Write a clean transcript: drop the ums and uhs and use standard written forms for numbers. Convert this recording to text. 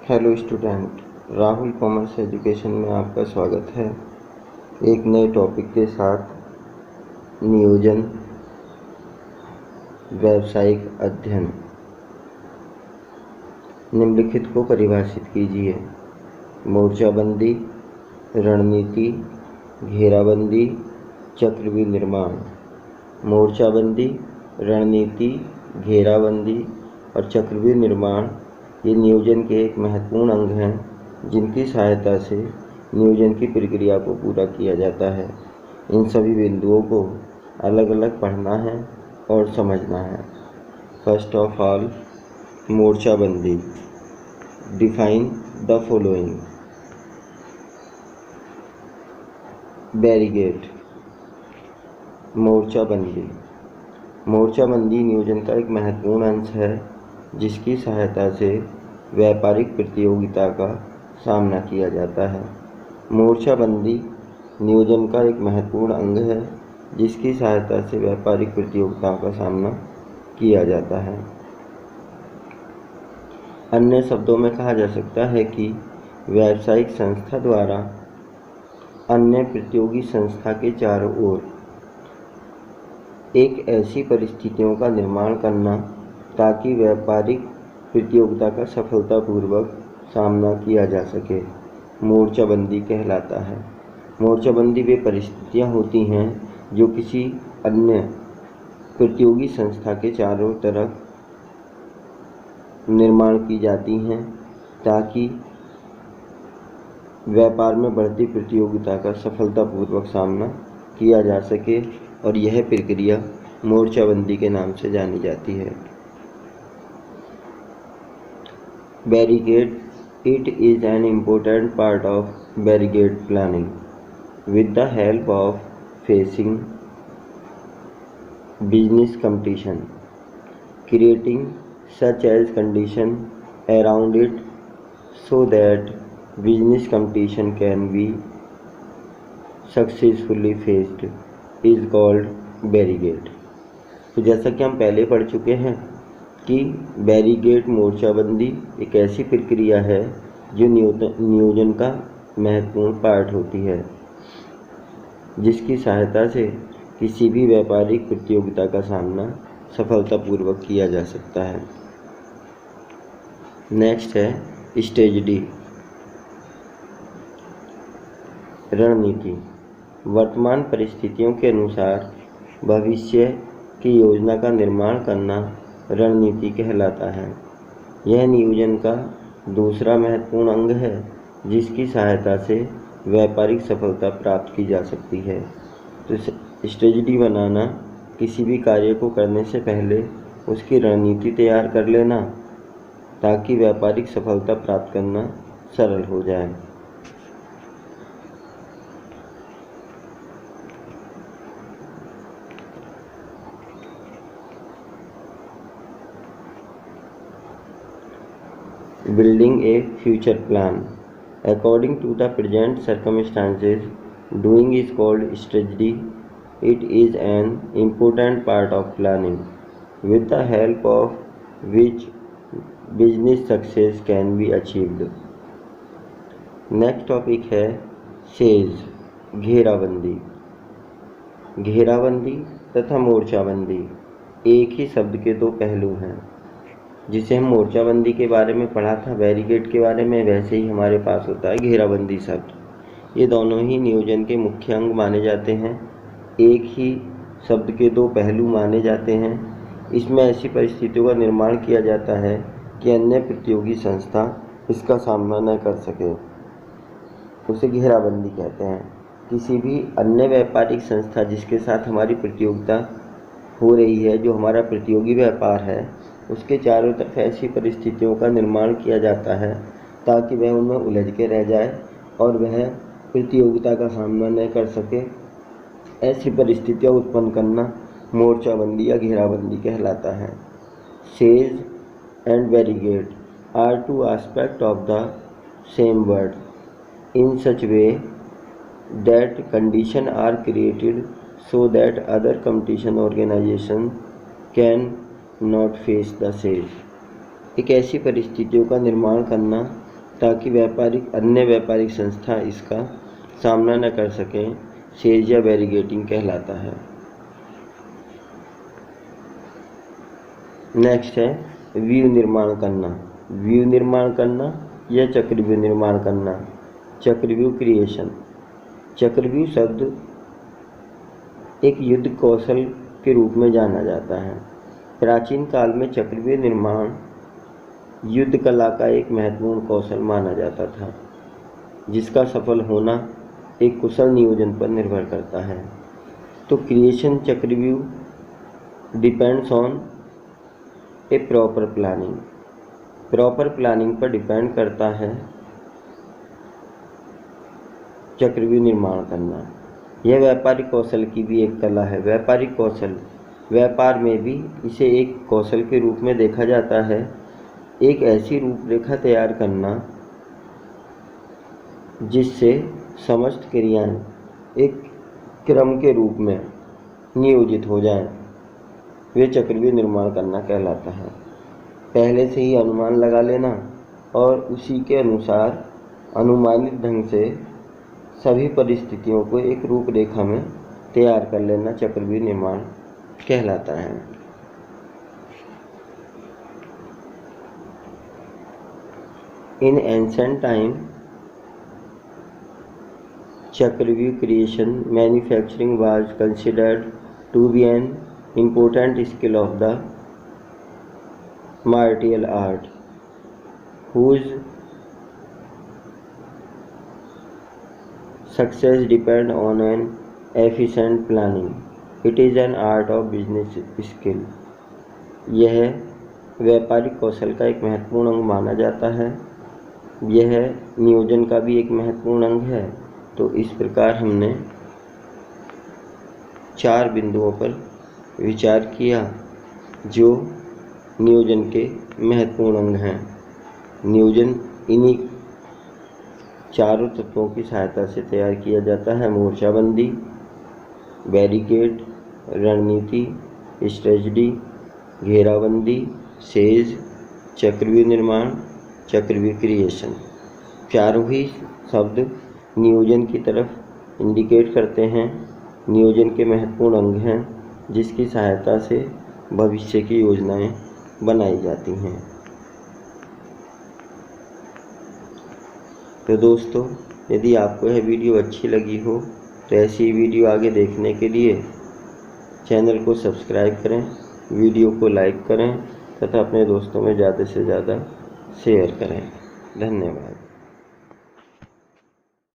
Hello student, Rahul commerce education में आपका स्वागत है। एक नए टॉपिक के साथ नियोजन व्यावसायिक अध्ययन। निम्नलिखित को परिभाषित कीजिए। मोर्चाबंदी, रणनीति, घेराबंदी, चक्रव्यूह निर्माण। मोर्चाबंदी, रणनीति, घेराबंदी और चक्रव्यूह निर्माण ये नियोजन के एक महत्वपूर्ण अंग हैं जिनकी सहायता से नियोजन की प्रक्रिया को पूरा किया जाता है। इन सभी बिंदुओं को अलग अलग पढ़ना है और समझना है। फर्स्ट ऑफ ऑल, मोर्चाबंदी। Define the following. बैरिगेड। मोर्चाबंदी। मोर्चाबंदी नियोजन का एक महत्वपूर्ण अंश है जिसकी सहायता से व्यापारिक प्रतियोगिता का सामना किया जाता है। मोर्चाबंदी नियोजन का एक महत्वपूर्ण अंग है जिसकी सहायता से व्यापारिक प्रतियोगिताओं का सामना किया जाता है। अन्य शब्दों में कहा जा सकता है कि व्यावसायिक संस्था द्वारा अन्य प्रतियोगी संस्था के चारों ओर एक ऐसी परिस्थितियों का निर्माण करना ताकि व्यापारिक प्रतियोगिता का सफलतापूर्वक सामना किया जा सके, मोर्चाबंदी कहलाता है। मोर्चाबंदी वे परिस्थितियां होती हैं जो किसी अन्य प्रतियोगी संस्था के चारों तरफ निर्माण की जाती हैं ताकि व्यापार में बढ़ती प्रतियोगिता का सफलतापूर्वक सामना किया जा सके, और यह प्रक्रिया मोर्चाबंदी के नाम से जानी जाती है। Barricade. It is an important part of barricade planning. With the help of facing business competition, creating such as condition around it so that business competition can be successfully faced is called barricade. तो जैसा कि हम पहले पढ़ चुके हैं कि barricade मोर्चाबंदी एक ऐसी प्रक्रिया है जो नियोजन का महत्वपूर्ण पार्ट होती है जिसकी सहायता से किसी भी व्यापारिक प्रतियोगिता का सामना सफलतापूर्वक किया जा सकता है। नेक्स्ट है स्टेज डी, रणनीति। वर्तमान परिस्थितियों के अनुसार भविष्य की योजना का निर्माण करना रणनीति कहलाता है। यह नियोजन का दूसरा महत्वपूर्ण अंग है जिसकी सहायता से व्यापारिक सफलता प्राप्त की जा सकती है। तो स्ट्रेटजी बनाना किसी भी कार्य को करने से पहले उसकी रणनीति तैयार कर लेना ताकि व्यापारिक सफलता प्राप्त करना सरल हो जाए। Building a future plan. According to the present circumstances, doing is called strategy. It is an important part of planning, with the help of which business success can be achieved. Next topic है says, घेराबंदी। घेराबंदी तथा मोर्चाबंदी एक ही शब्द के दो पहलू हैं। जिसे हम मोर्चाबंदी के बारे में पढ़ा था बैरिकेड के बारे में, वैसे ही हमारे पास होता है घेराबंदी शब्द। ये दोनों ही नियोजन के मुख्य अंग माने जाते हैं, एक ही शब्द के दो पहलू माने जाते हैं। इसमें ऐसी परिस्थितियों का निर्माण किया जाता है कि अन्य प्रतियोगी संस्था इसका सामना न कर सके, उसे घेराबंदी कहते हैं। किसी भी अन्य व्यापारिक संस्था जिसके साथ हमारी प्रतियोगिता हो रही है, जो हमारा प्रतियोगी व्यापार है, उसके चारों तरफ ऐसी परिस्थितियों का निर्माण किया जाता है ताकि वह उनमें उलझ के रह जाए और वह प्रतियोगिता का सामना न कर सके। ऐसी परिस्थितियां उत्पन्न करना मोर्चाबंदी या घेराबंदी कहलाता है। Siege and barricade are two aspect of the same word in such way that condition are created so that other competition organisation can not face the siege. एक ऐसी परिस्थितियों का निर्माण करना ताकि अन्य व्यापारिक संस्था इसका सामना न कर सकें, सेज या बैरिगेटिंग कहलाता है। नेक्स्ट है व्यू निर्माण करना। व्यू निर्माण करना या चक्रव्यूह निर्माण करना, चक्रव्यूह क्रिएशन। चक्रव्यूह शब्द एक युद्ध कौशल के रूप में जाना जाता है। प्राचीन काल में चक्रव्यूह निर्माण युद्ध कला का एक महत्वपूर्ण कौशल माना जाता था, जिसका सफल होना एक कुशल नियोजन पर निर्भर करता है। तो क्रिएशन चक्रव्यूह depends on A proper planning. Proper planning पर डिपेंड करता है चक्रव्यूह निर्माण करना। यह व्यापारिक कौशल की भी एक कला है। व्यापारिक कौशल, व्यापार में भी इसे एक कौशल के रूप में देखा जाता है। एक ऐसी रूपरेखा तैयार करना जिससे समस्त क्रियाएं एक क्रम के रूप में नियोजित हो जाएं, वे चक्रव्यूह निर्माण करना कहलाता है। पहले से ही अनुमान लगा लेना और उसी के अनुसार अनुमानित ढंग से सभी परिस्थितियों को एक रूपरेखा में तैयार कर लेना चक्रव्यूह निर्माण कहलाता है। इन एंशिएंट टाइम, चक्रव्यूह creation manufacturing was considered to be an important skill of the martial art, whose success depends on an efficient planning. It is an art of business skill. यह व्यापारिक कौशल का एक महत्वपूर्ण अंग माना जाता है। यह नियोजन का भी एक महत्वपूर्ण अंग है। तो इस प्रकार हमने 4 बिंदुओं पर विचार किया जो नियोजन के महत्वपूर्ण अंग हैं। नियोजन इन्हीं चारों तत्वों की सहायता से तैयार किया जाता है। मोर्चाबंदी, बैरिकेड, रणनीति, स्ट्रेटजी, घेराबंदी, सेज, चक्रव्यूह निर्माण, चक्रव्यूह क्रिएशन। चारों ही शब्द नियोजन की तरफ इंडिकेट करते हैं। नियोजन के महत्वपूर्ण अंग हैं जिसकी सहायता से भविष्य की योजनाएं बनाई जाती हैं। तो दोस्तों, यदि आपको यह वीडियो अच्छी लगी हो तो ऐसी वीडियो आगे देखने के लिए चैनल को सब्सक्राइब करें, वीडियो को लाइक करें तथा अपने दोस्तों में ज़्यादा से ज़्यादा शेयर करें। धन्यवाद।